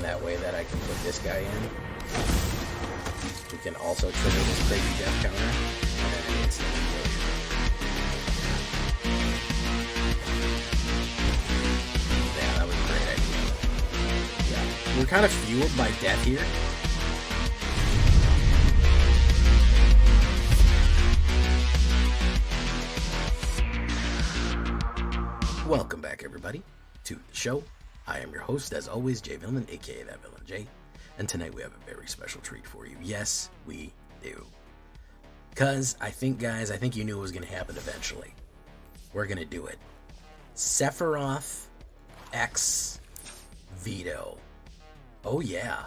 and that way that I can put this guy in. We can also trigger this crazy death counter, and then an instant kill. Yeah, that was a great idea. Yeah, we're kind of fueled by death here. Welcome back, everybody, to the show. I am your host, as always, Jay Villain, aka That Villain Jay, and tonight we have a very special treat for you. Yes, we do. Because I think, guys, you knew it was going to happen eventually. We're going to do it. SEPHIROTH X VITO. Oh, yeah.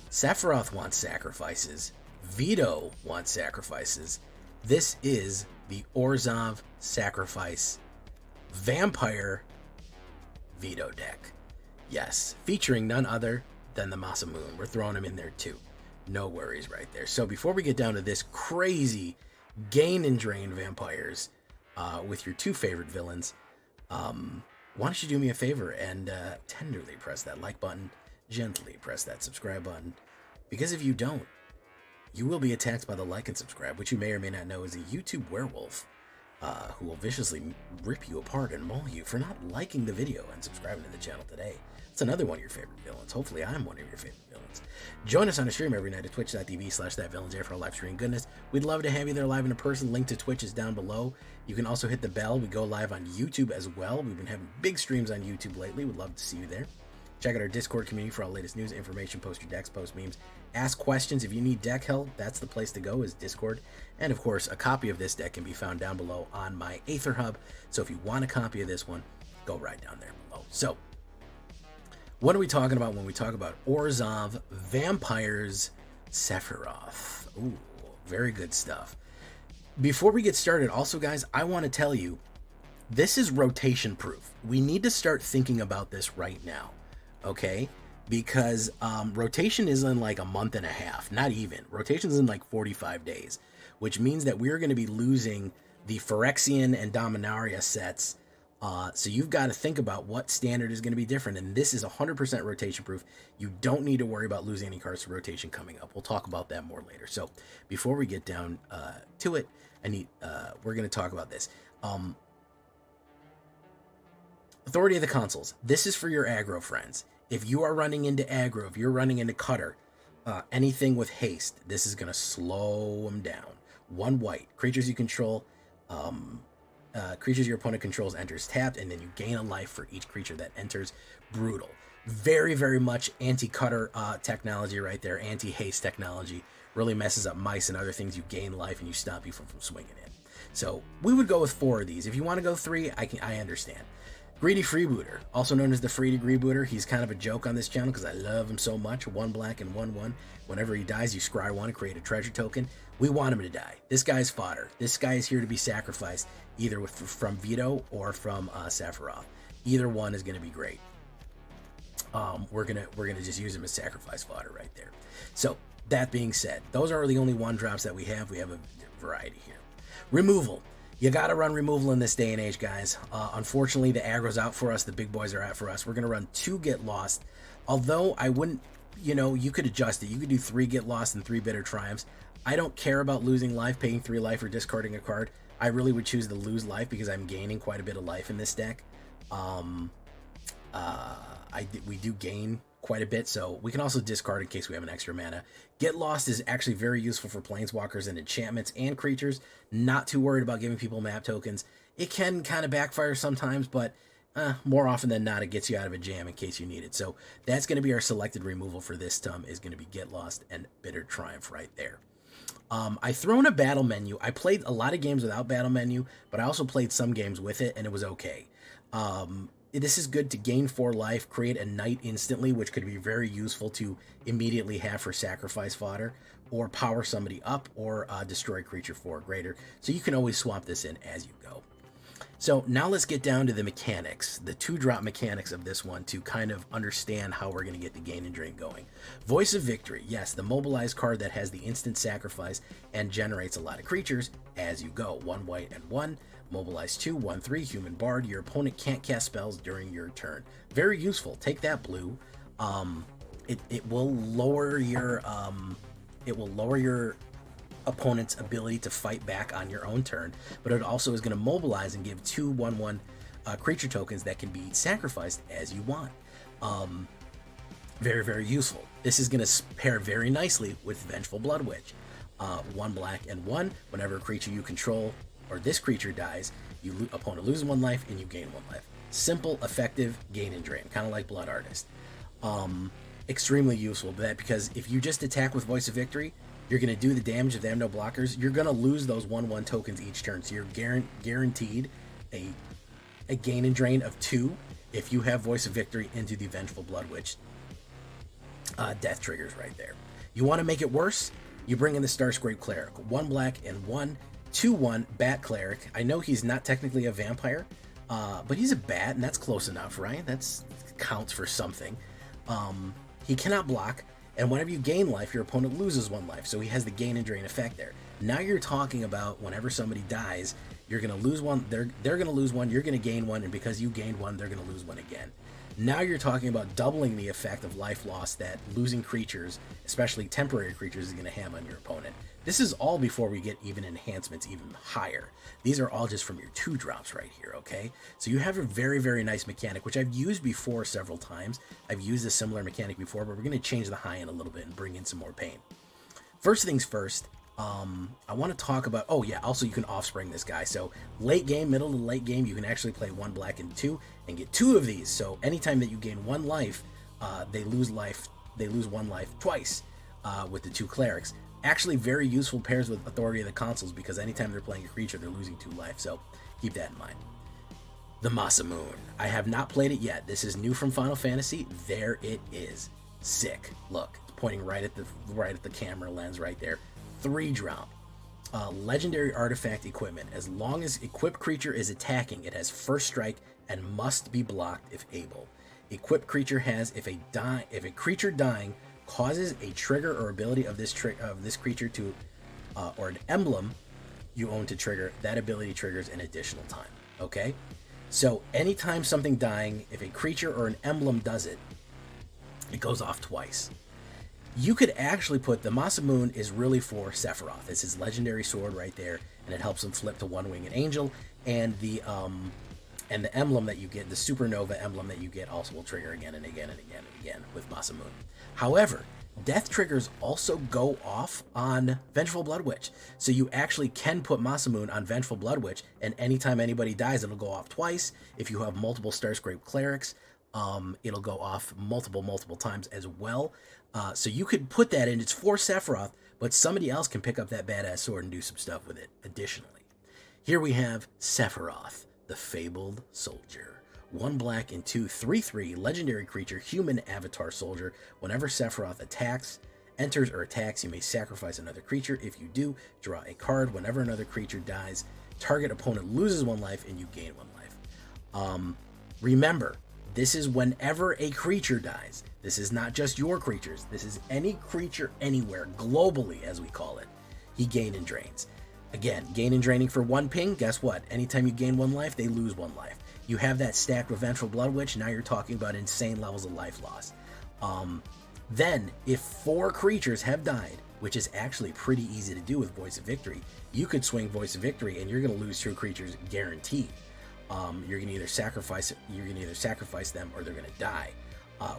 SEPHIROTH wants sacrifices. VITO wants sacrifices. This is the Orzhov Sacrifice Vampire VITO deck. Yes, featuring none other than the Masamune. We're throwing him in there too. No worries right there. So before we get down to this crazy gain and drain vampires with your two favorite villains, why don't you do me a favor and tenderly press that like button, gently press that subscribe button, because if you don't, you will be attacked by the like and subscribe, which you may or may not know is a YouTube werewolf who will viciously rip you apart and maul you for not liking the video and subscribing to the channel today. It's another one of your favorite villains. Hopefully I'm one of your favorite villains. Join us on a stream every night at twitch.tv/thatvillainj for our live stream goodness. We'd love to have you there live in person. Link to Twitch is down below. You can also hit the bell. We go live on YouTube as well. We've been having big streams on YouTube lately. We'd love to see you there. Check out our Discord community for all latest news, information, post your decks, post memes, ask questions. If you need deck help, that's the place to go, is Discord. And of course, a copy of this deck can be found down below on my AetherHub. So if you want a copy of this one, go right down there below. So what are we talking about when we talk about Orzhov Vampires SEPHIROTH? Ooh, very good stuff. Before we get started, also, guys, I want to tell you, this is rotation proof. We need to start thinking about this right now, okay? Because rotation is in like a month and a half, not even. Rotation's in like 45 days, which means that we're going to be losing the Phyrexian and Dominaria sets. So you've got to think about what standard is going to be different, and this is 100% rotation proof. You don't need to worry about losing any cards to rotation coming up. We'll talk about that more later. So before we get down to it, we're going to talk about this. Authority of the Consuls. This is for your aggro friends. If you are running into aggro, if you're running into cutter, anything with haste, this is going to slow them down. 1 white. Creatures you control, creatures your opponent controls enters tapped, and then you gain a life for each creature that enters. Brutal. Very, very much anti-cutter technology right there. Anti-haste technology. Really messes up mice and other things. You gain life and you stop you from swinging in. So we would go with 4 of these. If you want to go 3, I understand. Greedy Freebooter, also known as the Free Degree Booter. He's kind of a joke on this channel because I love him so much. 1 black and 1/1. Whenever he dies, you scry 1 and create a treasure token. We want him to die. This guy's fodder. This guy is here to be sacrificed, either from VITO or from SEPHIROTH. Either one is going to be great. We're gonna just use him as sacrifice fodder right there. So that being said, those are the only 1-drops that we have. We have a variety here. Removal. You got to run removal in this day and age, guys. Unfortunately, the aggro's out for us. The big boys are out for us. We're going to run 2 Get Lost. Although I wouldn't, you could adjust it. You could do 3 Get Lost and 3 Bitter Triumphs. I don't care about losing life, paying 3 life, or discarding a card. I really would choose to lose life because I'm gaining quite a bit of life in this deck. We do gain quite a bit, so we can also discard in case we have an extra mana. Get Lost is actually very useful for planeswalkers and enchantments and creatures. Not too worried about giving people map tokens. It can kind of backfire sometimes, but more often than not, it gets you out of a jam in case you need it. So that's going to be our selected removal for this is going to be Get Lost and Bitter Triumph right there. I throw in a battle menu. I played a lot of games without battle menu, but I also played some games with it, and it was okay. This is good to gain 4 life, create a knight instantly, which could be very useful to immediately have for sacrifice fodder, or power somebody up, or destroy a creature 4 or greater. So you can always swap this in as you go. So now let's get down to the mechanics, the 2-drop mechanics of this one to kind of understand how we're going to get the gain and drain going. Voice of Victory. Yes, the mobilized card that has the instant sacrifice and generates a lot of creatures as you go. 1 white and 1. Mobilize 2, 1/3, Human Bard. Your opponent can't cast spells during your turn. Very useful. Take that, blue. it will lower your opponent's ability to fight back on your own turn, but it also is going to mobilize and give 2/1/1 creature tokens that can be sacrificed as you want. Very, very useful. This is going to pair very nicely with Vengeful Blood Witch. 1 black and 1. Whenever a creature you control or this creature dies, opponent loses 1 life and you gain 1 life. Simple, effective, gain and drain, kind of like Blood Artist. Extremely useful, because if you just attack with Voice of Victory, you're going to do the damage if they have no blockers. You're going to lose those 1/1 tokens each turn, so you're guaranteed a gain and drain of 2 if you have Voice of Victory into the Vengeful Blood Witch. Death triggers right there. You want to make it worse? You bring in the Starscrape Cleric. 1 black and 1, 2/1 Bat Cleric. I know he's not technically a vampire, but he's a bat, and that's close enough, right? That's counts for something. He cannot block, and whenever you gain life, your opponent loses 1 life, so he has the gain and drain effect there. Now you're talking about whenever somebody dies, you're going to lose 1, they're going to lose 1, you're going to gain 1, and because you gained 1, they're going to lose 1 again. Now you're talking about doubling the effect of life loss that losing creatures, especially temporary creatures, is going to have on your opponent. This is all before we get even enhancements even higher. These are all just from your 2-drops right here, okay? So you have a very, very nice mechanic, which I've used before several times. I've used a similar mechanic before, but we're going to change the high end a little bit and bring in some more pain. First things first, I want to talk about, oh yeah, also you can offspring this guy. So late game, middle to late game, you can actually play 1 black and 2 and get 2 of these. So anytime that you gain 1 life, they lose 1 life twice with the 2 clerics. Actually very useful pairs with Authority of the Consuls, because anytime they're playing a creature, they're losing 2 life. So keep that in mind. The Masamune. I have not played it yet. This is new from Final Fantasy. There it is. Sick. Look, it's pointing right at the camera lens right there. 3-drop. Legendary artifact equipment. As long as equipped creature is attacking, it has first strike and must be blocked if able. Equipped creature has, if a creature dying causes a trigger or ability of this creature to, or an emblem you own to trigger, that ability triggers an additional time. Okay? So anytime something dying, if a creature or an emblem does it, it goes off twice. You could actually put, the Masamune is really for Sephiroth. It's his legendary sword right there, and it helps him flip to 1-winged angel, and the emblem that you get, the supernova emblem that you get, also will trigger again and again and again and again with Masamune. However, death triggers also go off on Vengeful Blood Witch, so you actually can put Masamune on Vengeful Blood Witch, and anytime anybody dies, it'll go off twice. If you have multiple Starscrape Clerics, it'll go off multiple times as well. So you could put that in. It's for Sephiroth, but somebody else can pick up that badass sword and do some stuff with it additionally. Here we have Sephiroth, the Fabled Soldier. 1 black and 2, 3/3, legendary creature, human avatar soldier. Whenever Sephiroth enters or attacks, you may sacrifice another creature. If you do, draw a card. Whenever another creature dies, target opponent loses 1 life and you gain 1 life. Remember, this is whenever a creature dies. This is not just your creatures. This is any creature anywhere, globally, as we call it. He gain and drains. Again, gain and draining for 1 ping. Guess what? Anytime you gain 1 life, they lose 1 life. You have that stacked with Vengeful Blood Witch. Now you're talking about insane levels of life loss. Then, if 4 creatures have died, which is actually pretty easy to do with Voice of Victory, you could swing Voice of Victory and you're going to lose 2 creatures guaranteed. You're going to either sacrifice them or they're going to die,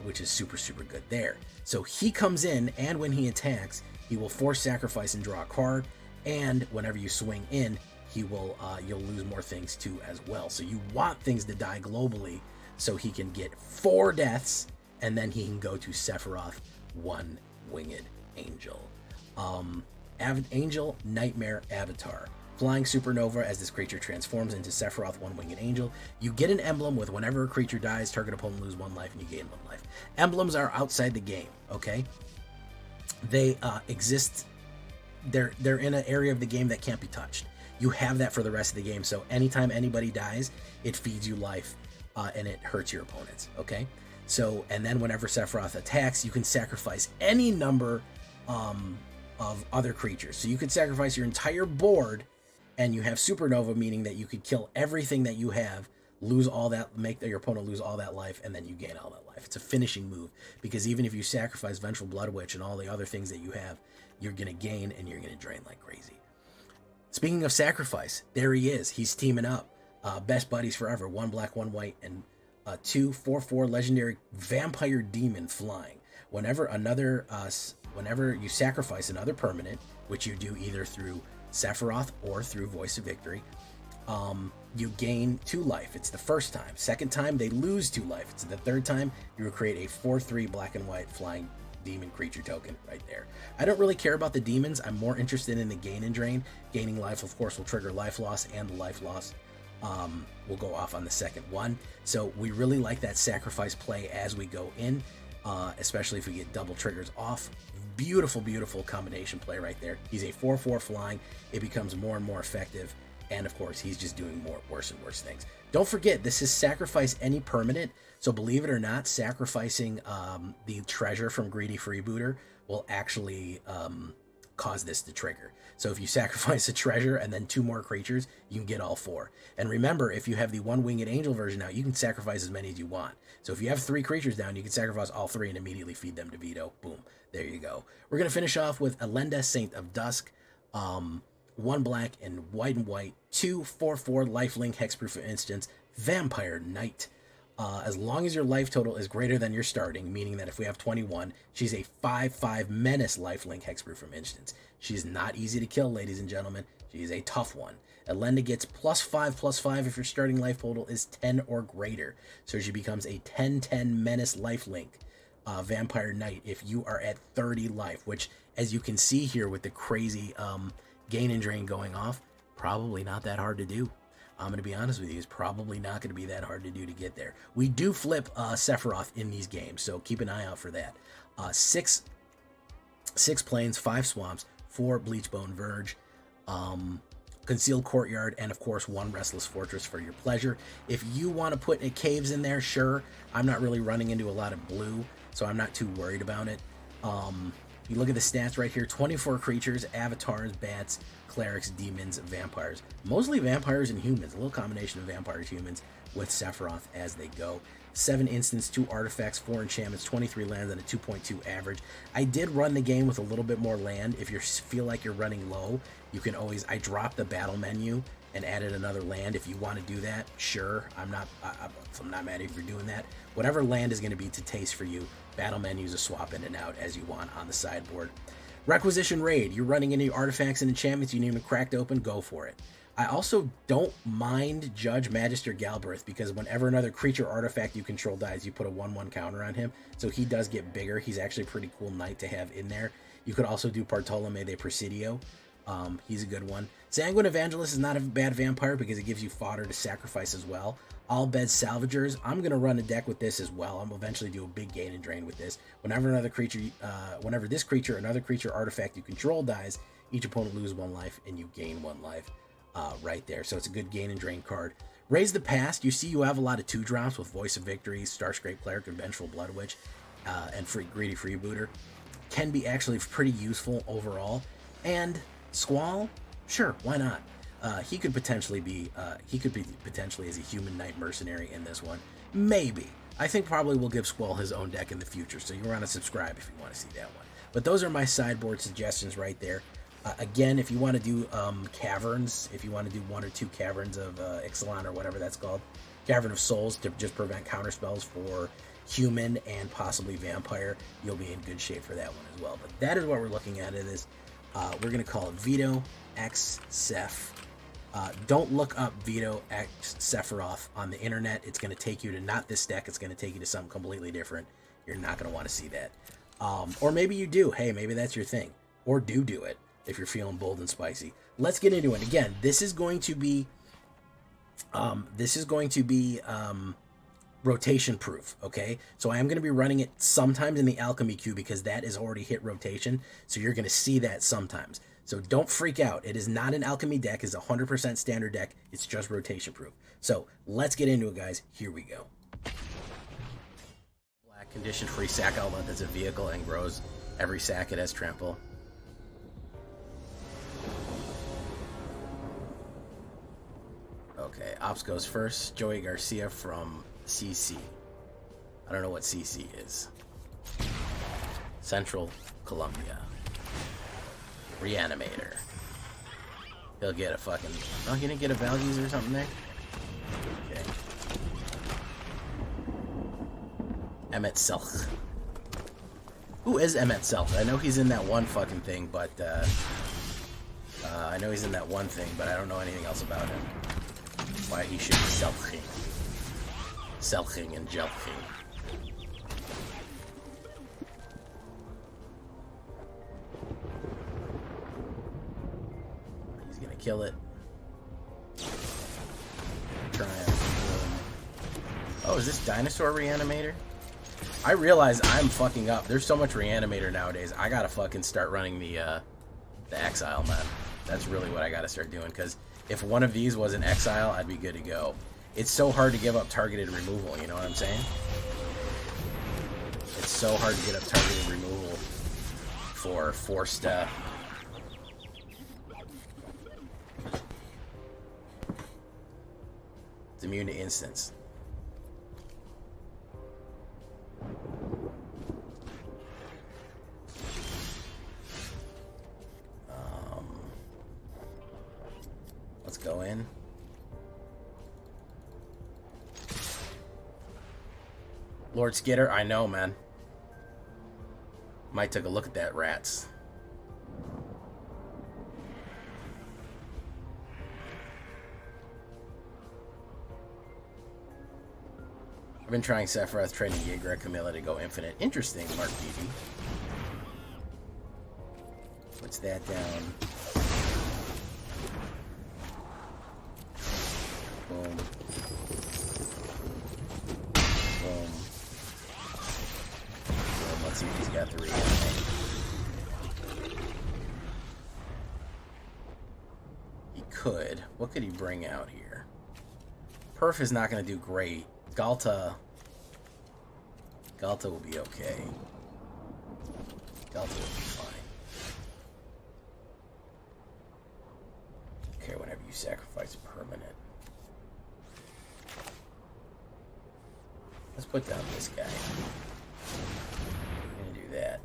which is super good there. So he comes in, and when he attacks, he will force sacrifice and draw a card, and whenever you swing in, he will you'll lose more things too as well. So you want things to die globally so he can get 4 deaths, and then he can go to Sephiroth, 1-winged angel. Angel Nightmare Avatar. Flying supernova. As this creature transforms into Sephiroth, 1-winged angel, you get an emblem with whenever a creature dies, target opponent lose 1 life and you gain 1 life. Emblems are outside the game, okay? They exist, they're in an area of the game that can't be touched. You have that for the rest of the game, so anytime anybody dies, it feeds you life, and it hurts your opponents, okay? So, and then whenever Sephiroth attacks, you can sacrifice any number of other creatures. So you could sacrifice your entire board, and you have supernova, meaning that you could kill everything that you have lose all that, make your opponent lose all that life, and then you gain all that life. It's a finishing move, because even if you sacrifice Vengeful Blood Witch and all the other things that you have, you're going to gain and you're going to drain like crazy. Speaking of sacrifice, there he is. He's teaming up. Best buddies forever. 1 black, 1 white, and 2 4/4 legendary vampire demon flying. Whenever you sacrifice another permanent, which you do either through SEPHIROTH or through Voice of Victory, you gain 2 life. It's the first time. Second time, they lose 2 life. It's the third time, you will create a 4/3 black and white flying demon creature token right there. I don't really care about the demons. I'm more interested in the gain and drain. Gaining life, of course, will trigger life loss, and the life loss will go off on the second one. So we really like that sacrifice play as we go in, especially if we get double triggers off. Beautiful, beautiful combination play right there. He's a 4/4 flying. It becomes more and more effective. And of course, he's just doing worse and worse things. Don't forget, this is sacrifice any permanent. So believe it or not, sacrificing the treasure from Greedy Freebooter will actually cause this to trigger. So if you sacrifice a treasure and then 2 more creatures, you can get all 4. And remember, if you have the 1 Winged Angel version now, you can sacrifice as many as you want. So if you have 3 creatures down, you can sacrifice all 3 and immediately feed them to Vito. Boom. There you go. We're going to finish off with Elenda, Saint of Dusk. 1 black and white, 2 4/4 lifelink hexproof instance, Vampire Knight. As long as your life total is greater than your starting, meaning that if we have 21, she's a 5/5 menace lifelink hexproof from instance. She's not easy to kill, ladies and gentlemen. She is a tough one. Elenda gets +5/+5 if your starting life total is 10 or greater. So she becomes a 10/10 menace lifelink Vampire Knight if you are at 30 life, which, as you can see here with the crazy gain and drain going off, probably not that hard to do. I'm going to be honest with you, it's probably not going to be that hard to do to get there. We do flip SEPHIROTH in these games, so keep an eye out for that. 6 plains, 5 swamps, 4 Bleachbone Verge, Concealed Courtyard, and of course 1 Restless Fortress for your pleasure. If you want to put caves in there, sure. I'm not really running into a lot of blue, so I'm not too worried about it. You look at the stats right here, 24 creatures, avatars, bats, clerics, demons, vampires. Mostly vampires and humans, a little combination of vampires, humans, with SEPHIROTH as they go. 7 instants, 2 artifacts, 4 enchantments, 23 lands, and a 2.2 average. I did run the game with a little bit more land. If you feel like you're running low, you can always, I dropped the battle menu and added another land. If you want to do that, sure. I'm not mad if you're doing that. Whatever land is going to be to taste for you, battle menus are swap in and out as you want on the sideboard. Requisition Raid. You're running any artifacts and enchantments you need them cracked open, go for it. I also don't mind Judge Magister Galbraith, because whenever another creature artifact you control dies, you put a 1/1 counter on him, so he does get bigger. He's actually a pretty cool knight to have in there. You could also do Bartolome de Presidio. He's a good one. Sanguine Evangelist is not a bad vampire because it gives you fodder to sacrifice as well. All Bed Salvagers, I'm going to run a deck with this as well. I'm eventually do a big gain and drain with this. Whenever this creature, another creature artifact you control dies, each opponent loses 1 life and you gain 1 life right there. So it's a good gain and drain card. Raise the Past, you see you have a lot of 2-drops with Voice of Victory, Starscrape Cleric, and Vengeful Blood Witch, and Greedy Freebooter. Can be actually pretty useful overall. And Squall, sure, why not? He could potentially be potentially as a human knight mercenary in this one. Maybe. I think probably we'll give Squall his own deck in the future, so you want to subscribe if you want to see that one. But those are my sideboard suggestions right there. Again, if you want to do caverns, if you want to do 1 or 2 caverns of Ixalan or whatever that's called, Cavern of Souls to just prevent counterspells for human and possibly vampire, you'll be in good shape for that one as well. But that is what we're looking at in this. We're going to call it Vito X Seph. Don't look up Vito X SEPHIROTH on the internet. It's going to take you to not this deck. It's going to take you to something completely different. You're not going to want to see that. Or maybe you do. Hey, maybe that's your thing. Or do it if you're feeling bold and spicy. Let's get into it. Again, this is going to be rotation proof, okay? So I am going to be running it sometimes in the alchemy queue because that is already hit rotation, so you're going to see that sometimes. So don't freak out. It is not an alchemy deck. It's a 100% standard deck. It's just rotation proof. So let's get into it, guys. Here we go. Black condition free sack outlet that's a vehicle and grows every sack it has trample. Okay, Ops goes first. Joey Garcia from CC. I don't know what CC is. Central Colombia. Reanimator. He'll get a fucking... Oh, he didn't get a values or something there? Okay. Emmet Selch. Who is Emmet Selch? I know he's in that one fucking thing, but... I know he's in that one thing, but I don't know anything else about him. Why he should be Selching. Selching and Jelching. He's gonna kill it. Try and... Oh, is this Dinosaur Reanimator? I realize I'm fucking up. There's so much Reanimator nowadays. I gotta fucking start running the Exile, man. That's really what I gotta start doing, because if one of these was an Exile, I'd be good to go. It's so hard to give up targeted removal, you know what I'm saying? It's so hard to get up targeted removal for forced, It's immune to instants. Let's go in. Lord Skitter, I know, man. Might take a look at that, rats. I've been trying Sephiroth, training Yigra Camilla to go infinite. Interesting, Mark BB. What's that down? Boom. Boom. Boom. Let's see if he's got the reanimate. He could. What could he bring out here? Perf is not going to do great. Galta will be okay. Galta will be fine. Okay, whenever you sacrifice permanent. Let's put down this guy. I'm gonna do that.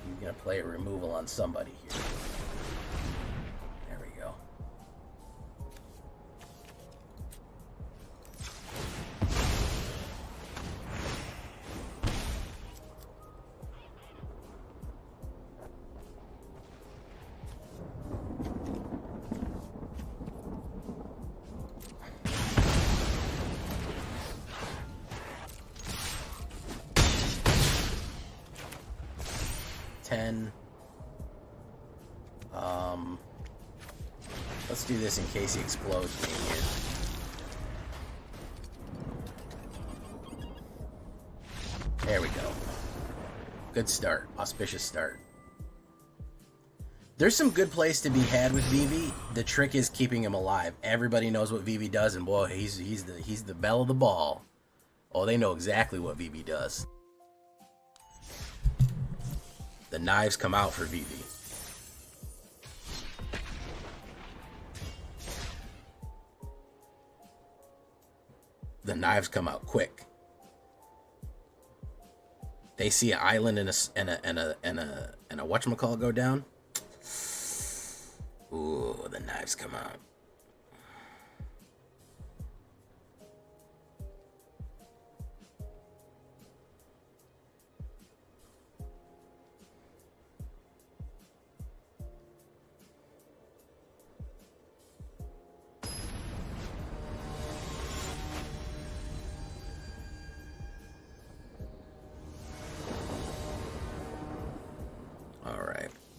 You're gonna play a removal on somebody here. There we go. Let's do this in case he explodes me here. There we go. Good start. Auspicious start. There's some good plays to be had with Vivi. The trick is keeping him alive. Everybody knows what Vivi does, and boy, he's the belle of the ball. Oh, they know exactly what Vivi does. The knives come out for Vivi. The knives come out quick. They see an island and a whatchamacallit go down. Ooh, the knives come out.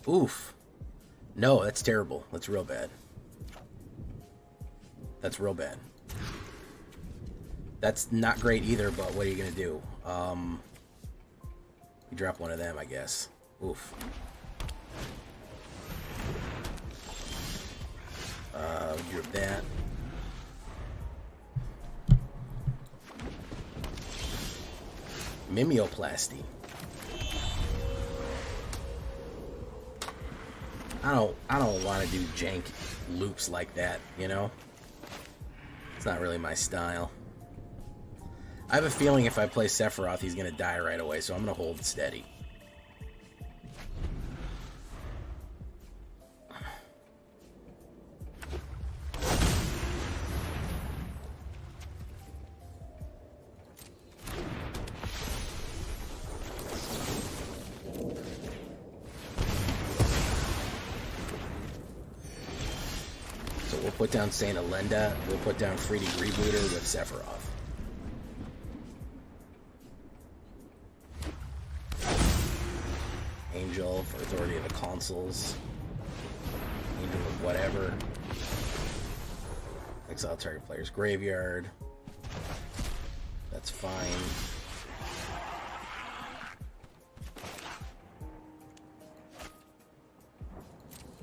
Oof. No, that's terrible. That's real bad. That's real bad. That's not great either, but what are you going to do? You drop one of them, I guess. Oof. Drop that. Mimeoplasty. I don't want to do jank loops like that, you know? It's not really my style. I have a feeling if I play Sephiroth, he's going to die right away, so I'm going to hold steady. So we'll put down Saint Elenda, we'll put down Freedy Rebooter with Sephiroth. Angel for Authority of the Consuls. Angel of whatever. Exile target player's graveyard. That's fine.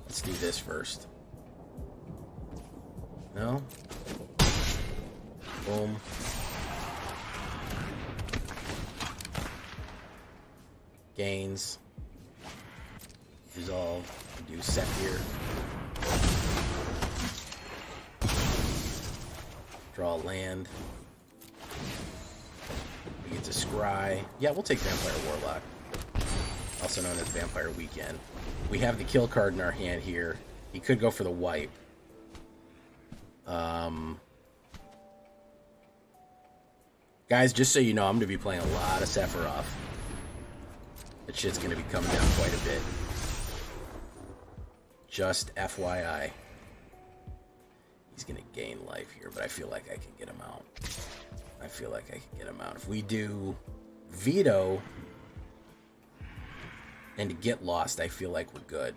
Let's do this first. No? Boom. Gains. Resolve. Do Sephir. Draw land. We get to Scry. Yeah, we'll take Vampire Warlock. Also known as Vampire Weekend. We have the kill card in our hand here. He could go for the wipe. Guys, just so you know, I'm going to be playing a lot of Sephiroth. That shit's going to be coming down quite a bit. Just FYI. He's going to gain life here, but I feel like I can get him out. I feel like I can get him out. If we do VITO and get lost, I feel like we're good.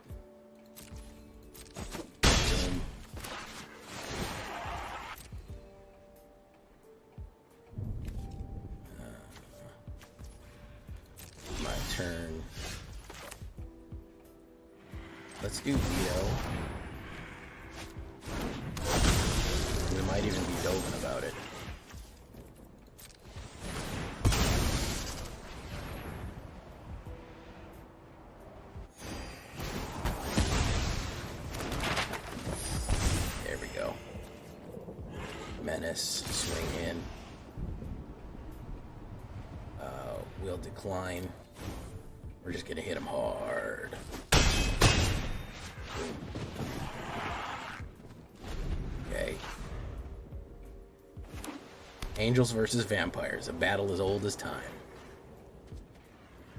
Boom. My turn. Let's do VITO. We might even be Dovin about it. There we go. Menace, swing in. We'll decline. We're just gonna hit him hard. Okay. Angels versus vampires. A battle as old as time.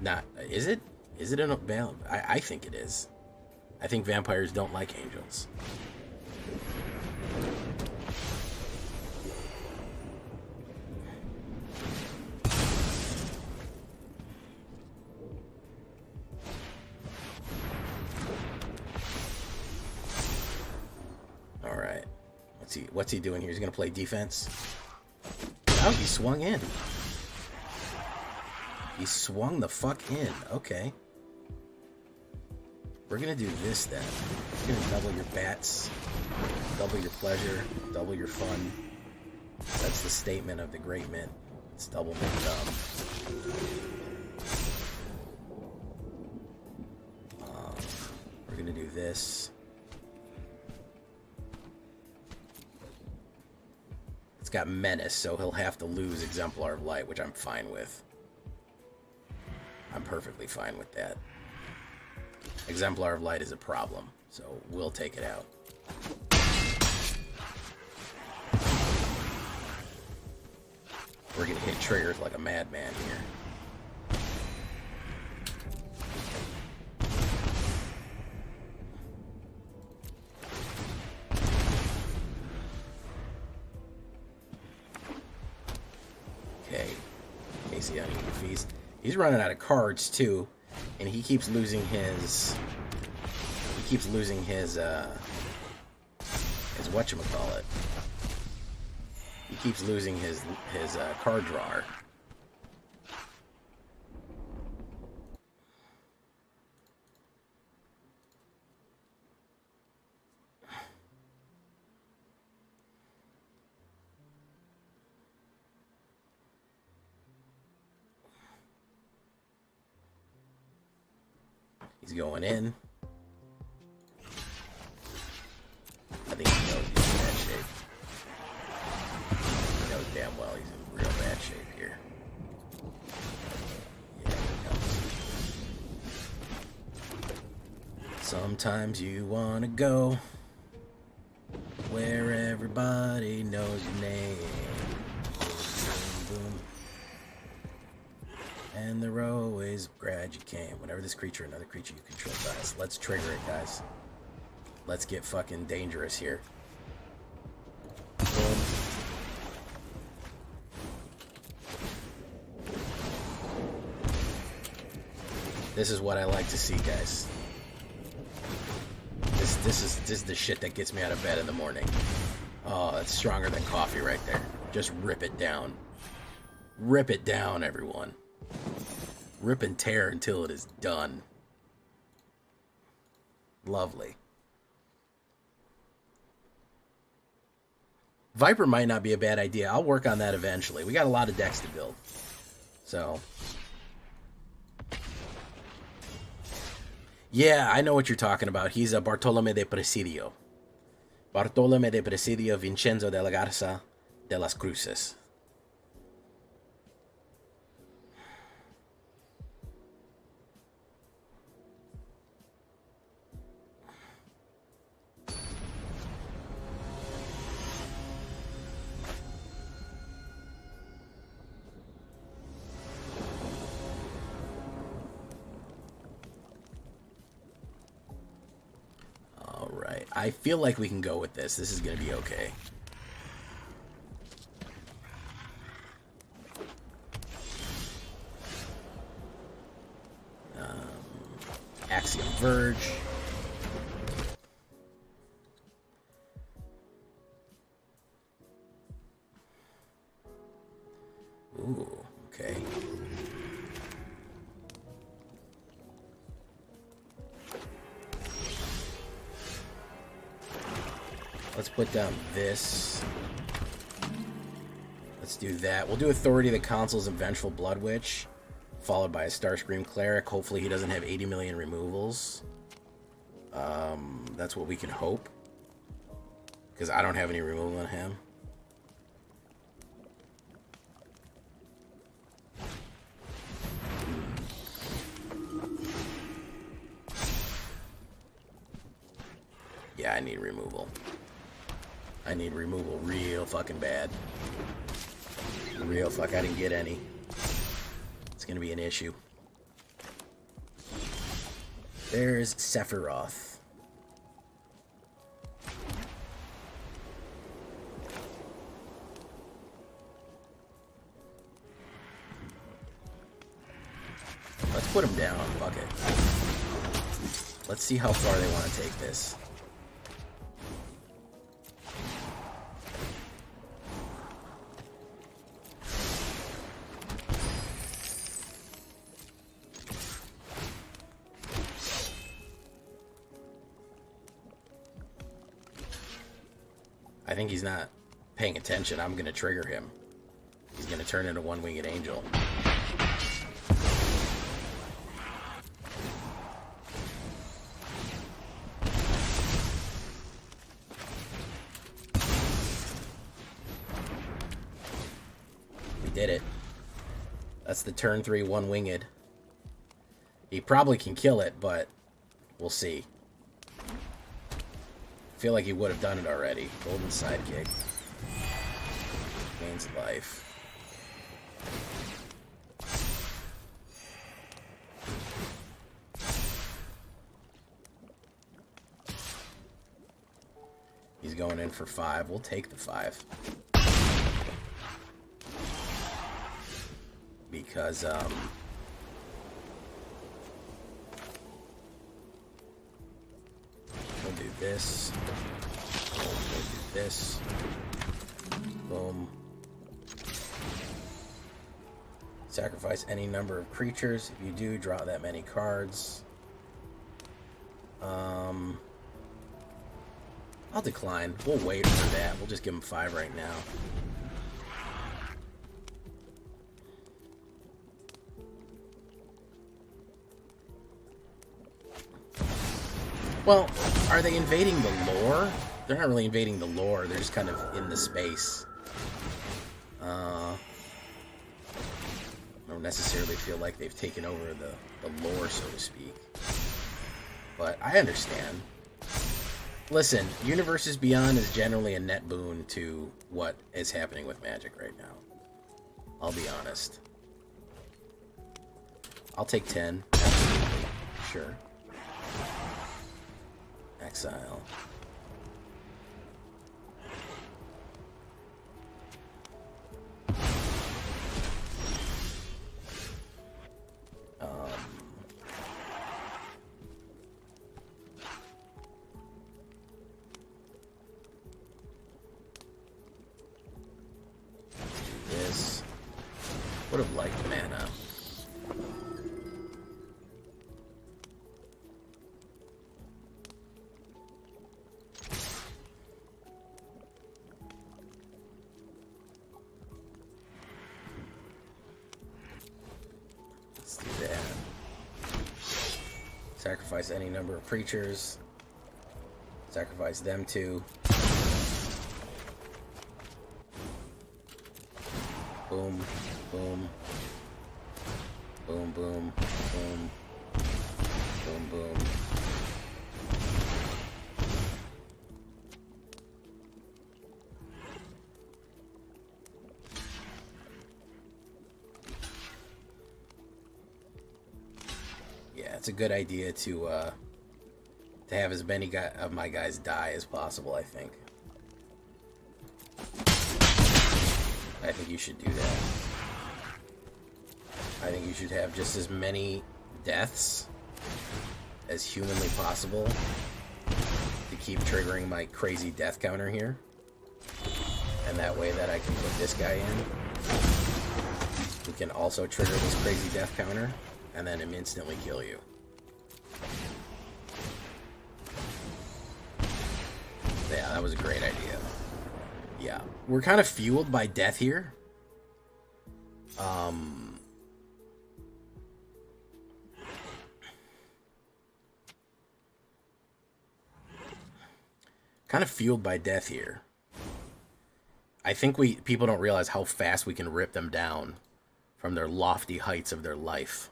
Not, is it? Is it a battle? I think it is. I think vampires don't like angels. Alright. What's he doing here? He's gonna play defense. Oh, he swung in. He swung the fuck in. Okay. We're gonna do this then. We're gonna double your bats, double your pleasure, double your fun. That's the statement of the Great Mint. It's double mint dumb. We're gonna do this. It's got Menace, so he'll have to lose Exemplar of Light, which I'm fine with. I'm perfectly fine with that. Exemplar of Light is a problem, so we'll take it out. We're gonna hit triggers like a madman here. Okay, Casey on feast. He's running out of cards too, and he keeps losing his. He keeps losing his whatchamacallit. He keeps losing his card drawer. He's going in. well, he's in real bad shape here. Yeah, he comes. Sometimes you want to go where everybody knows your name. Boom, boom, boom. And they're always glad you came. Whenever this creature, another creature you control dies. Let's trigger it, guys. Let's get fucking dangerous here. Boom. This is what I like to see, guys. This is the shit that gets me out of bed in the morning. Oh, that's stronger than coffee right there. Just rip it down. Rip it down, everyone. Rip and tear until it is done. Lovely. Viper might not be a bad idea. I'll work on that eventually. We got a lot of decks to build. So... yeah, I know what you're talking about. He's a Bartolome de Presidio. Bartolome de Presidio Vincenzo de la Garza de las Cruces. I feel like we can go with this. This is going to be okay. Axiom Verge. Ooh, okay. Let's put down this. Let's do that. We'll do Authority of the Consuls and Vengeful Blood Witch, followed by a Starscream Cleric. Hopefully he doesn't have 80 million removals. That's what we can hope, because I don't have any removal on him. Yeah, I need removal. I need removal real fucking bad. Real fuck, I didn't get any. It's gonna be an issue. There's SEPHIROTH. Let's put him down, fuck it. Let's see how far they want to take this. I think he's not paying attention. I'm going to trigger him. He's going to turn into one-winged angel. We did it. That's the turn 3 one-winged. He probably can kill it, but we'll see. I feel like he would have done it already. Golden Sidekick. Gains life. He's going in for 5. We'll take the 5. Because, we'll do this. We'll do this. Boom. Sacrifice any number of creatures. If you do, draw that many cards. I'll decline. We'll wait for that. We'll just give him 5 right now. Well, are they invading the lore? They're not really invading the lore. They're just kind of in the space. necessarily feel like they've taken over the lore, so to speak. But I understand. Listen, Universes Beyond is generally a net boon to what is happening with Magic right now. I'll be honest. I'll take 10. Absolutely. Sure. Exile. This would have liked mana. Let's do that. Sacrifice any number of creatures. Sacrifice them too. Boom, boom, boom, boom, boom, boom, boom. Yeah, it's a good idea to have as many of my guys die as possible, I think. I think you should do that. I think you should have just as many deaths as humanly possible to keep triggering my crazy death counter here. And that way that I can put this guy in. We can also trigger this crazy death counter and then instantly kill you. Yeah, that was a great idea. Yeah, we're kind of fueled by death here. Kind of fueled by death here. I think people don't realize how fast we can rip them down from their lofty heights of their life.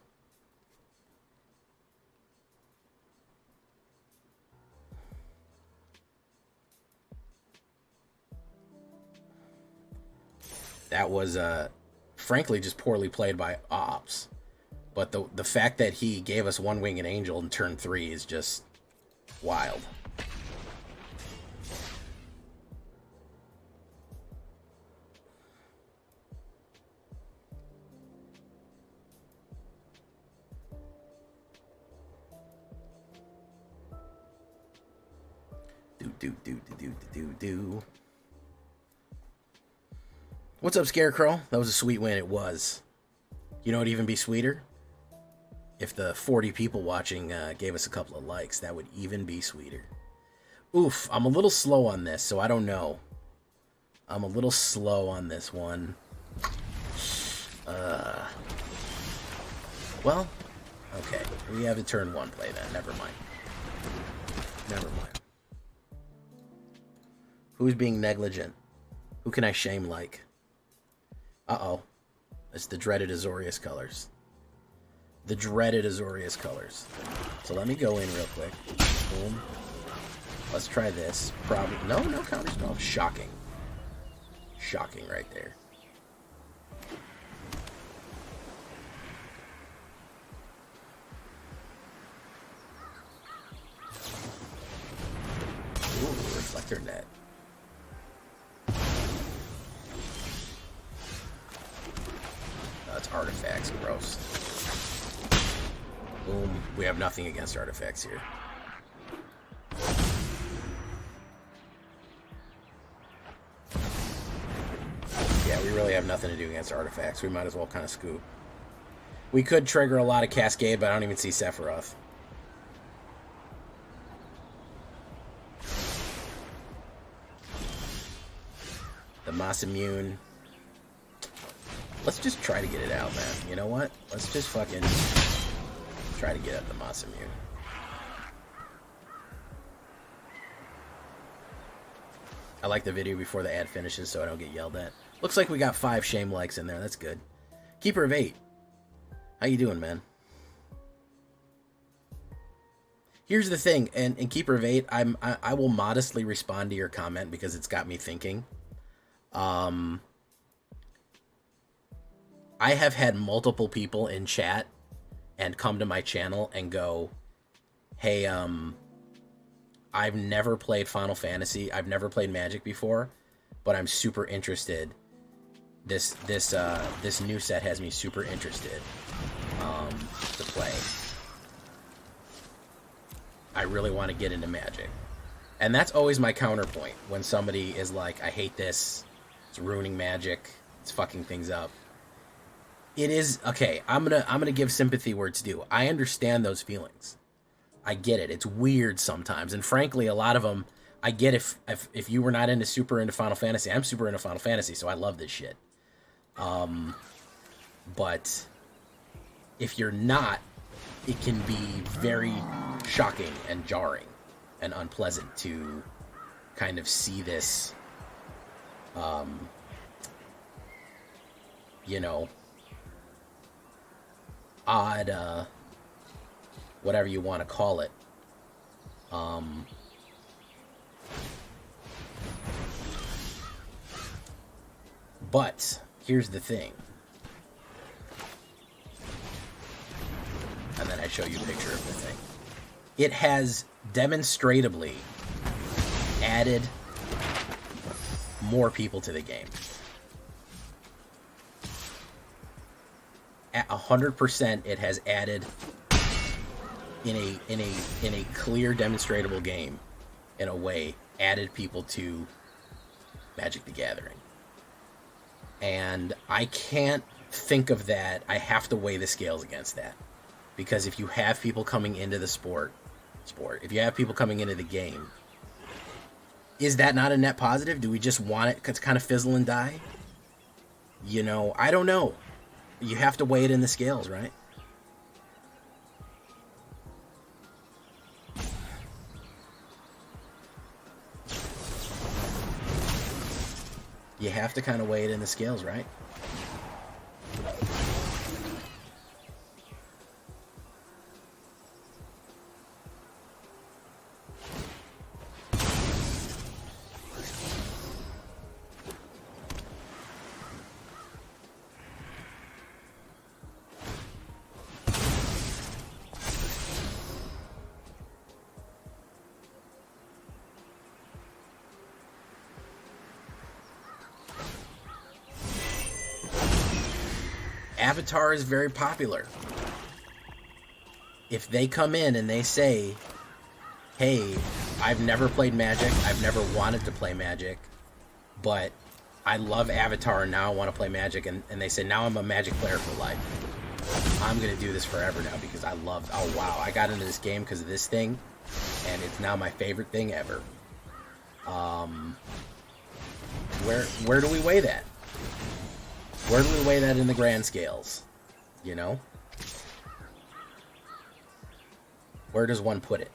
That was, frankly, just poorly played by Ops. But the fact that he gave us one winged angel in turn 3 is just wild. Do. What's up, Scarecrow? That was a sweet win. It was. You know, it'd even be sweeter if the 40 people watching gave us a couple of likes. That would even be sweeter. Oof, I'm a little slow on this, so I don't know. I'm a little slow on this one. Well, okay. We have a turn 1 play then. Never mind. Never mind. Who's being negligent? Who can I shame like? Uh-oh. It's the dreaded Azorius colors. The dreaded Azorius colors. So let me go in real quick. Boom. Let's try this. Probably. No counterspell. Shocking. Shocking right there. Ooh, reflector net. That's artifacts. Gross. Boom. We have nothing against artifacts here. Yeah, we really have nothing to do against artifacts. We might as well kind of scoop. We could trigger a lot of Cascade, but I don't even see SEPHIROTH. The Moss Immune. Let's just try to get it out, man. You know what? Let's just fucking try to get at the Moss Immune. I like the video before the ad finishes so I don't get yelled at. Looks like we got 5 shame likes in there. That's good. Keeper of 8. How you doing, man? Here's the thing, and Keeper of Eight, I will modestly respond to your comment because it's got me thinking. I have had multiple people in chat and come to my channel and go, hey, I've never played Final Fantasy, I've never played Magic before, but I'm super interested. This new set has me super interested to play. I really want to get into Magic. And that's always my counterpoint when somebody is like, I hate this, it's ruining Magic, it's fucking things up. It is, okay, I'm gonna give sympathy where it's due. I understand those feelings. I get it. It's weird sometimes. And frankly, a lot of them, I get if you were not super into Final Fantasy. I'm super into Final Fantasy, so I love this shit. But if you're not, it can be very shocking and jarring and unpleasant to kind of see this, you know, odd, whatever you want to call it. But here's the thing. And then I show you a picture of the thing. It has demonstrably added more people to the game. At 100%, it has added in a clear, demonstrable game, in a way, added people to Magic the Gathering. And I can't think of that. I have to weigh the scales against that. Because if you have people coming into the sport, if you have people coming into the game, is that not a net positive? Do we just want it to kind of fizzle and die? You know, I don't know. You have to weigh it in the scales, right? You have to kind of weigh it in the scales, right? Avatar is very popular. If they come in and they say, hey, I've never played Magic, I've never wanted to play Magic, but I love Avatar and now I want to play Magic, and they say, now I'm a Magic player for life. I'm going to do this forever now because I love, oh wow, I got into this game because of this thing, and it's now my favorite thing ever. Where do we weigh that? Where do we weigh that in the grand scales? You know? Where does one put it?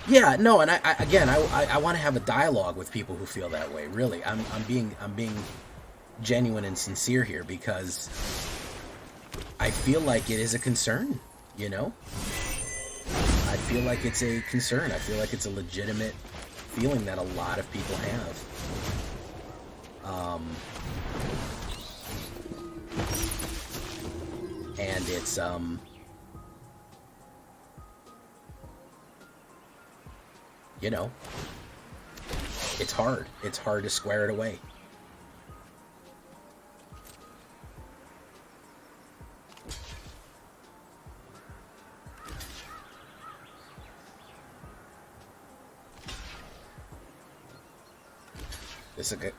Yeah, no, and I want to have a dialogue with people who feel that way. Really, I'm being genuine and sincere here because I feel like it is a concern. You know, I feel like it's a concern. I feel like it's a legitimate feeling that a lot of people have. And it's you know, it's hard. It's hard to square it away.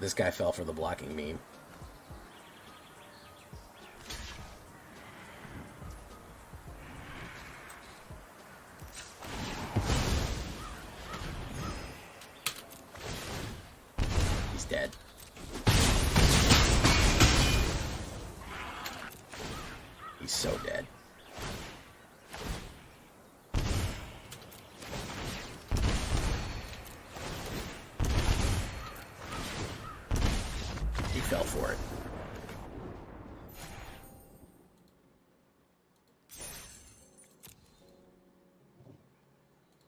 This guy fell for the blocking meme. He's dead. He's so dead. fell for it.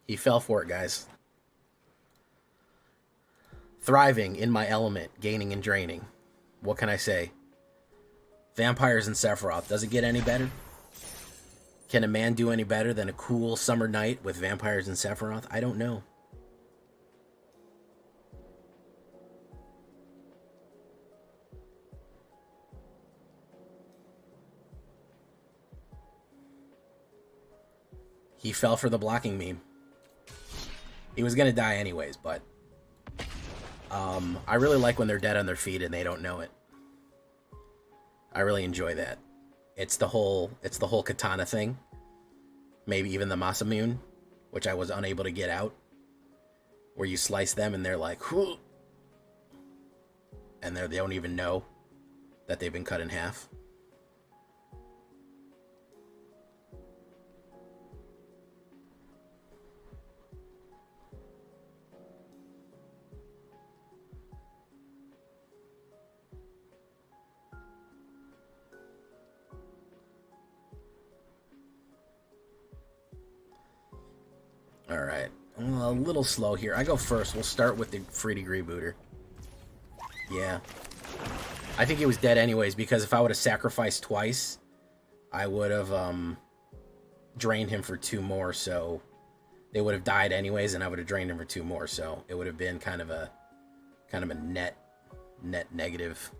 He fell for it, guys. Thriving in my element, gaining and draining. What can I say? Vampires and Sephiroth. Does it get any better? Can a man do any better than a cool summer night with Vampires and Sephiroth? I don't know. He fell for the blocking meme. He was going to die anyways, but I really like when they're dead on their feet and they don't know it. I really enjoy that. It's the whole katana thing. Maybe even the Masamune, which I was unable to get out. Where you slice them and they're like, whoo, and they don't even know that they've been cut in half. Alright, I'm a little slow here. I go first. We'll start with the free degree booter. Yeah. I think he was dead anyways, because if I would have sacrificed twice, I would have drained him for 2 more, so they would have died anyways, and I would have drained him for 2 more, so it would have been kind of a net negative.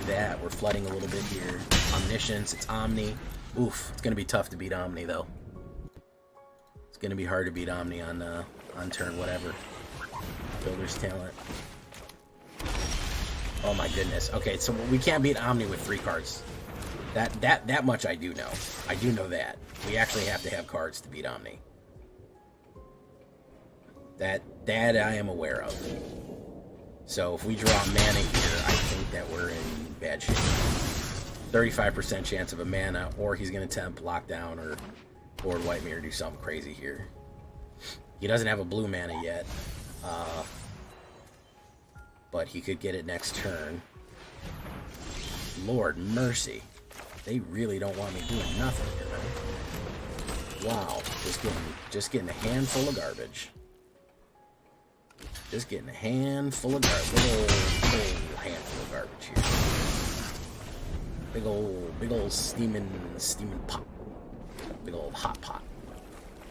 That we're flooding a little bit here. Omniscience, it's Omni. Oof, it's gonna be tough to beat Omni though. It's gonna be hard to beat Omni on turn whatever. Builder's talent. Oh my goodness. Okay, so we can't beat Omni with 3 cards. That much I do know. I do know that. We actually have to have cards to beat Omni. That I am aware of. So if we draw mana here, I think that we're in bad shape. 35% chance of a mana, or he's going to attempt lockdown or board wipe me or do something crazy here. He doesn't have a blue mana yet, but he could get it next turn. Lord mercy. They really don't want me doing nothing here, man. Wow, just getting a handful of garbage. Just getting a handful of garbage. Big old handful of garbage here. Big old steaming pot. Big old hot pot.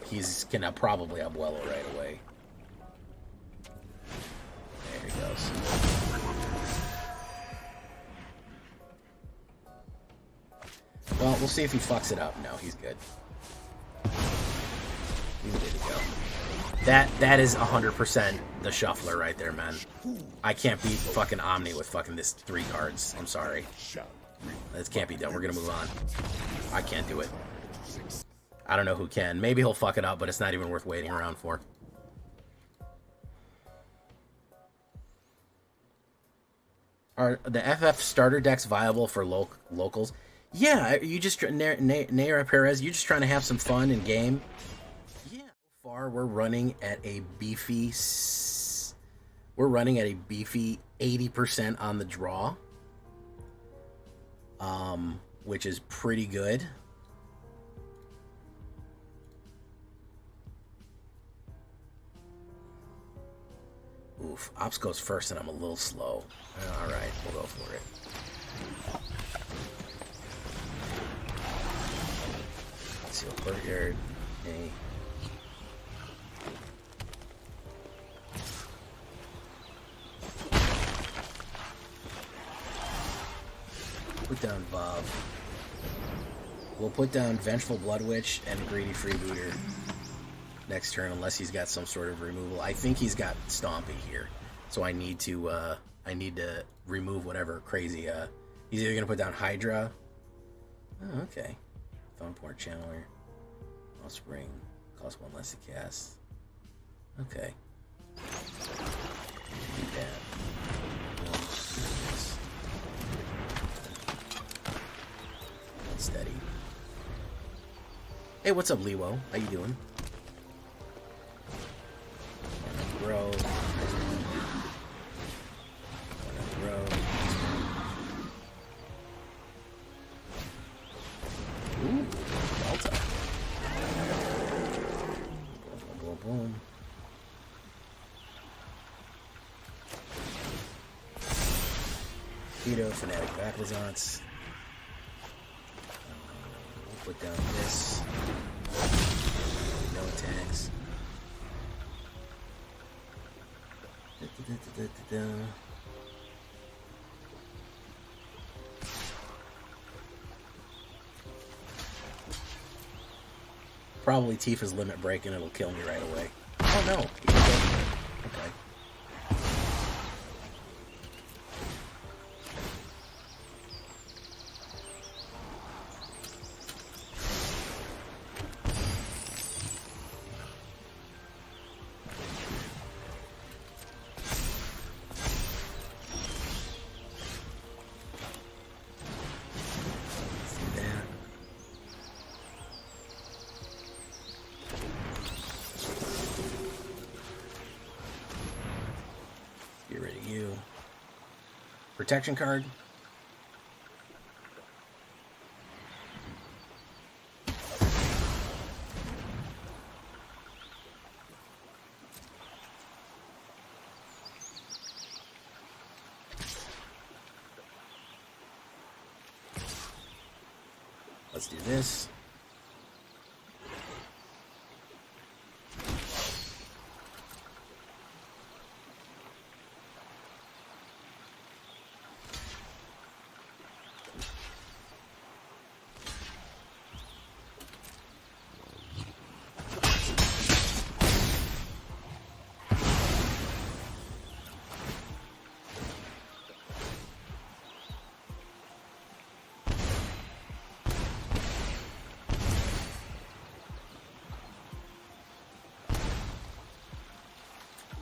He's gonna probably Abuelo right away. There he goes. Well, we'll see if he fucks it up. No, he's good. He's good to go. That is 100% the shuffler right there, man. I can't beat fucking Omni with fucking this 3 cards. I'm sorry. This can't be done. We're gonna move on. I can't do it. I don't know who can. Maybe he'll fuck it up, but it's not even worth waiting around for. Are the FF starter decks viable for locals? Yeah, you just Naira Perez. You just trying to have some fun in game. We're running at a beefy 80% on the draw, which is pretty good. Oof, Ops goes first and I'm a little slow. All right, we'll go for it. Seal courtyard. Okay. Put down Bob. We'll put down Vengeful Blood Witch and Greedy Freebooter next turn, unless he's got some sort of removal. I think he's got Stompy here, so I need to remove whatever crazy. He's either gonna put down Hydra. Oh, okay. Thornport Channeler. Offspring. Cost 1 less to cast. Okay. Do that. Steady. Hey, what's up, Lewo? How you doing? boom. VITO, Fanatic Backwards. We'll put down this. No attacks. Probably Tifa's limit break and it'll kill me right away. Oh no! Okay. Get rid of you. Protection card. Let's do this.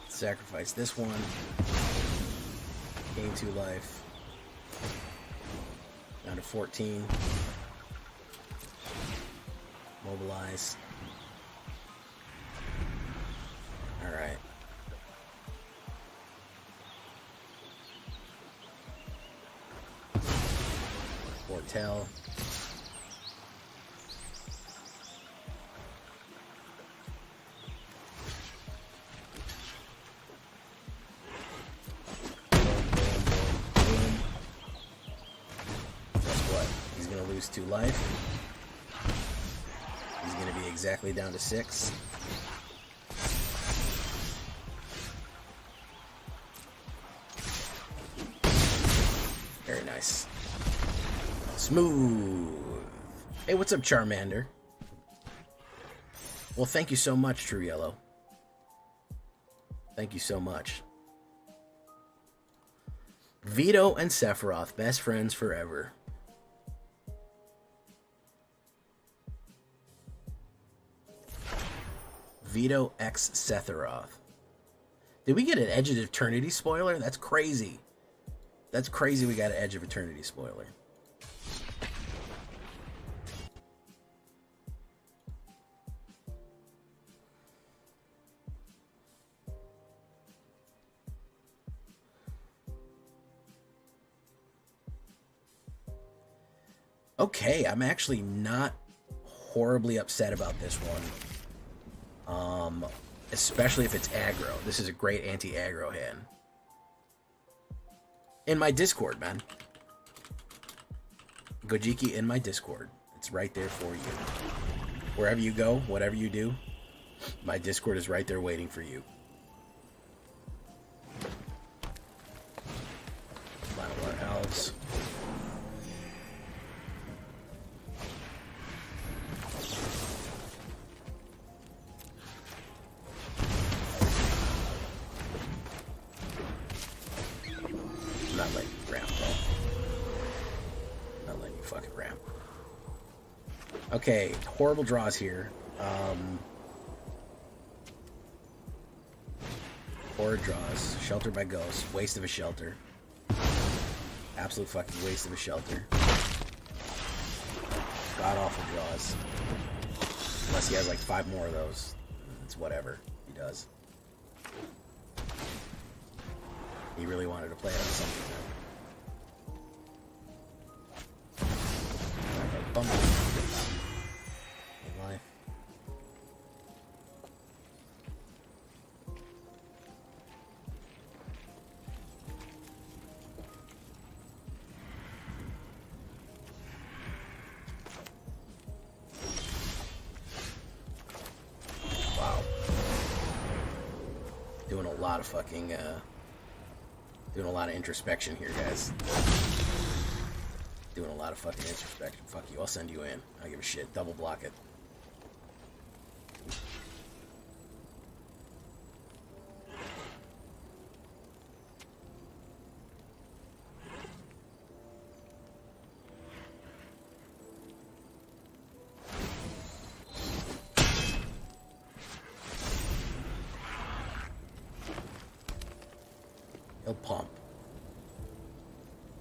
Sacrifice this one. Gain 2 life. Down to 14. Mobilize. Alright. Foretell. Lose 2 life. He's going to be exactly down to 6. Very nice. Smooth. Hey, what's up, Charmander? Well, thank you so much, True Yellow. Thank you so much. VITO and SEPHIROTH, best friends forever. VITO x SEPHIROTH. Did we get an Edge of Eternity spoiler? That's crazy. That's crazy we got an Edge of Eternity spoiler. Okay, I'm actually not horribly upset about this one. Especially if it's aggro. This is a great anti-aggro hand. In my Discord, man. Gojiki in my Discord. It's right there for you. Wherever you go, whatever you do, my Discord is right there waiting for you. Final War Elves. Not letting you ramp, though. Not letting you fucking ramp. Okay, horrible draws here. Horrid draws. Shelter by Ghost. Waste of a shelter. Absolute fucking waste of a shelter. God awful draws. Unless he has like 5 more of those. It's whatever he does. He really wanted to play it on something now. Bumble. In life. lot of fucking, doing a lot of introspection here, guys. Doing a lot of fucking introspection. Fuck you, I'll send you in. I don't give a shit. Double block it. He'll pump.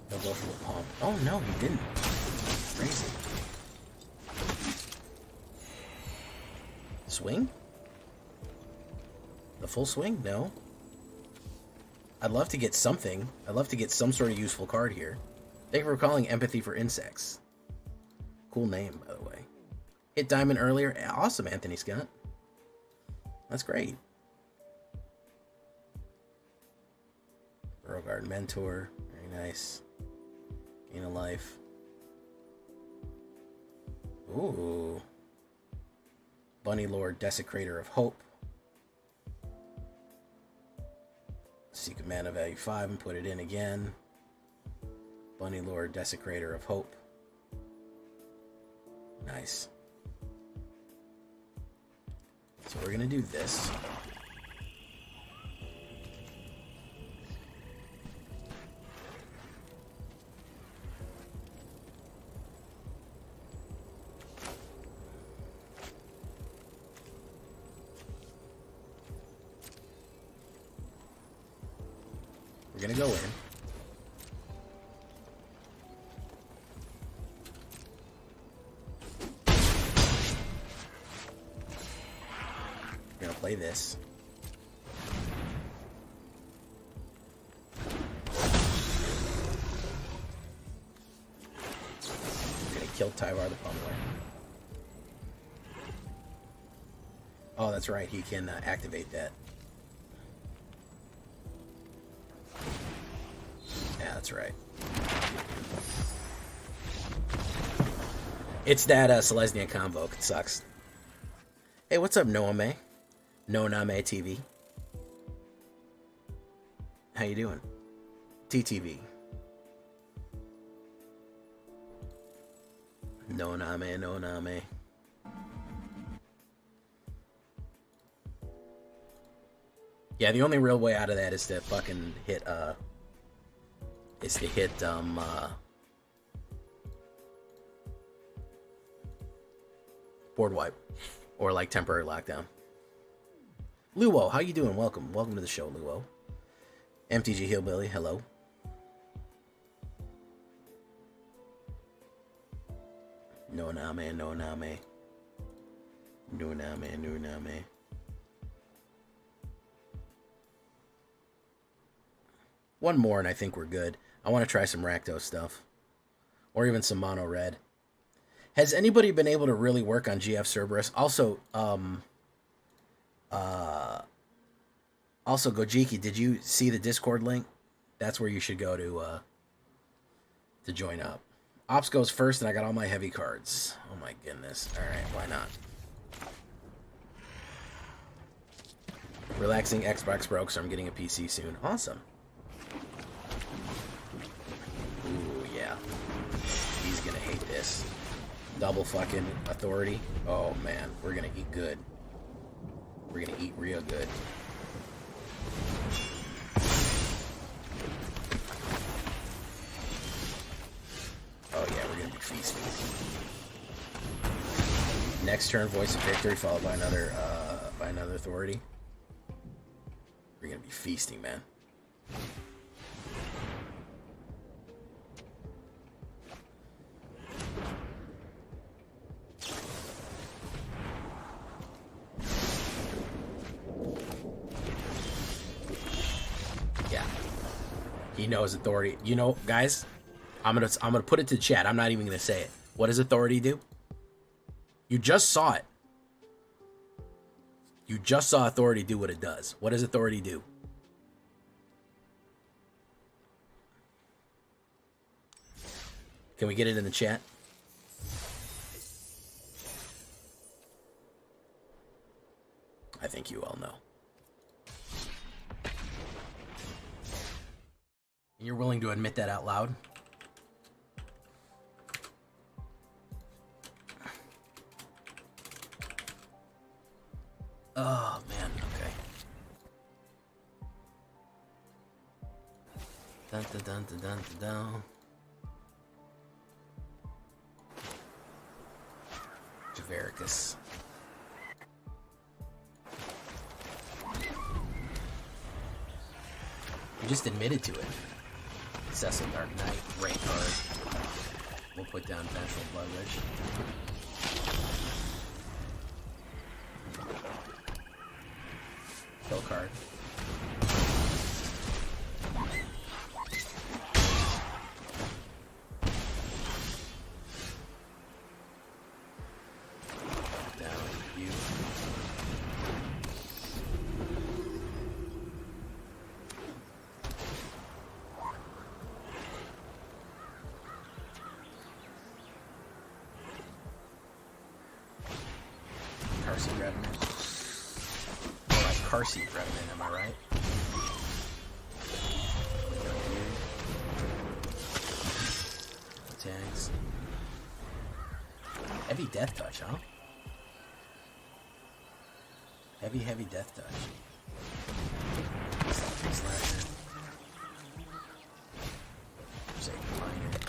He'll go for the pump. Oh no, he didn't. Crazy. Swing? The full swing? No. I'd love to get something. I'd love to get some sort of useful card here. Thank you for calling Empathy for Insects. Cool name, by the way. Hit diamond earlier. Awesome, Anthony Scott. That's great. Burrowguard Mentor. Very nice. Gain a life. Ooh. Bunny Lord, Desecrator of Hope. Seek a mana value 5 and put it in again. Bunny Lord, Desecrator of Hope. Nice. So we're gonna do this. We're gonna go in. We're gonna play this. We're gonna kill Tyvar the Pummeler. Oh, that's right. He can activate that. That's right. It's that Selesnya Convoke. It sucks. Hey, what's up, Noame? Noname TV. How you doing? TTV. Noname, Noname. Yeah, the only real way out of that is to fucking hit, board wipe or like temporary lockdown. Luo, how you doing? Welcome to the show, Luo. MTG Hillbilly, hello. No name, no name, no name, no name. One more and I think we're good. I want to try some Rakdos stuff. Or even some Mono Red. Has anybody been able to really work on GF Cerberus? Also, Gojiki, did you see the Discord link? That's where you should go to join up. Ops goes first, and I got all my heavy cards. Oh my goodness. Alright, why not? Relaxing Xbox broke, so I'm getting a PC soon. Awesome. Ooh, yeah. He's gonna hate this. Double fucking authority. Oh man, we're gonna eat good. We're gonna eat real good. Oh yeah, we're gonna be feasting. Next turn, Voice of Victory, followed by another authority. We're gonna be feasting, man. He knows authority. You know, guys, I'm gonna put it to chat. I'm not even gonna say it. What does authority do? You just saw it. You just saw authority do what it does. What does authority do? Can we get it in the chat? I think you all know. You're willing to admit that out loud? Oh, man, okay. Dun dun dun dun dun dun dun. Javaricus. You just admitted to it. Cecil Dark Knight, Rain card. We'll put down Vengeful Blood Witch. Kill card. Down you. Carsey Revenant. More like Carsey Revenant, am I right? Tags. Heavy Death Touch, huh? Heavy Death Touch. Slasher. Say Finder.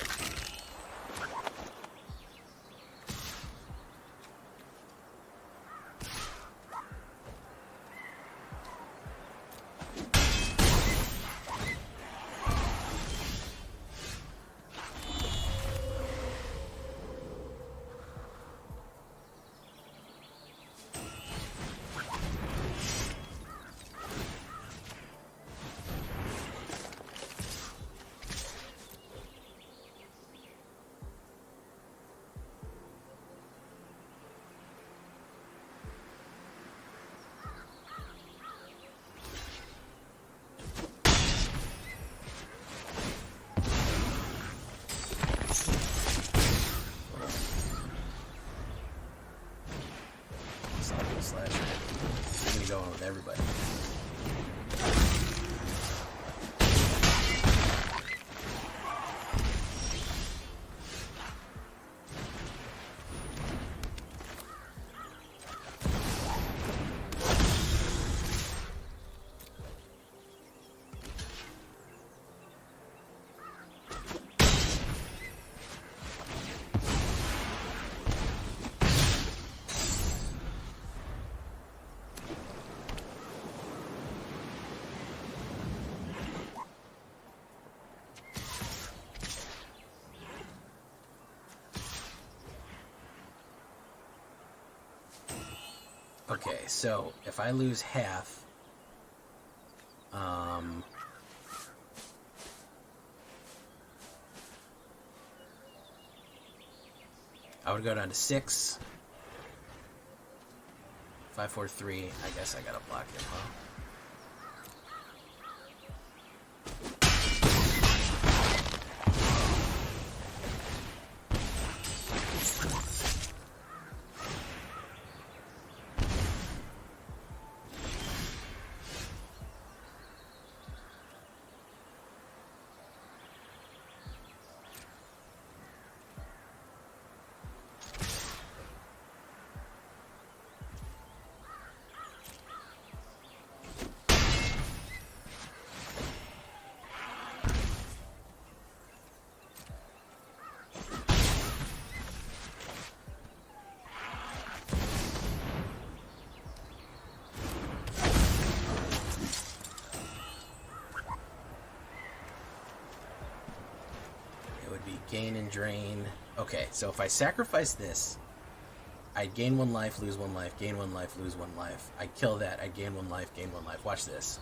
Slasher. I'm gonna go on with everybody. Okay, so if I lose half, I would go down to 6. 5, 4, 3. I guess I gotta block him, huh? Gain and drain. Okay, so if I sacrifice this, I'd gain 1 life, lose 1 life, gain 1 life, lose 1 life. I kill that, I gain 1 life, gain 1 life. Watch this.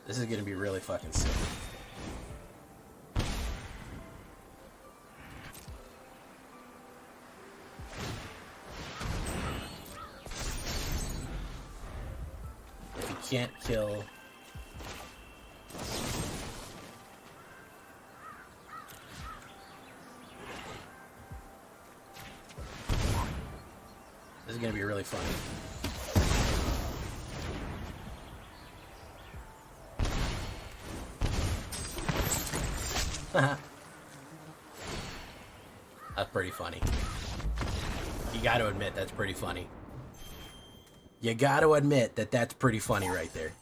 This is gonna be really fucking sick. Can't kill. This is is going to be really funny. That's pretty funny. You got to admit, that's pretty funny. You got to admit that that's pretty funny right there.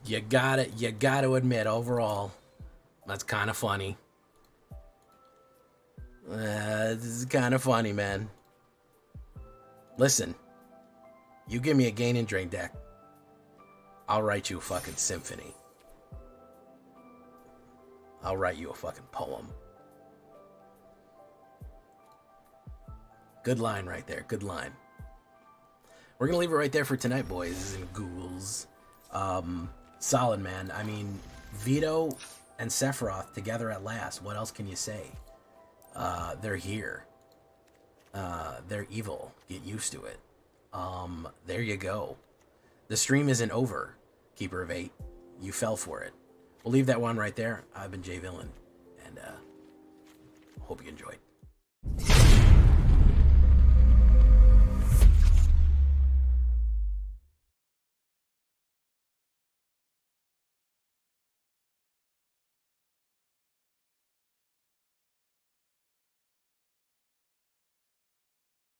You got to admit, overall, that's kind of funny. This is kind of funny, man. Listen, you give me a gain and drain deck, I'll write you a fucking symphony. I'll write you a fucking poem. Good line right there. Good line. We're gonna leave it right there for tonight, boys and ghouls. Solid, man. I mean, VITO and SEPHIROTH together at last. What else can you say? They're here. They're evil. Get used to it. There you go. The stream isn't over, Keeper of 8. You fell for it. We'll leave that one right there. I've been Jay Villain, and hope you enjoyed.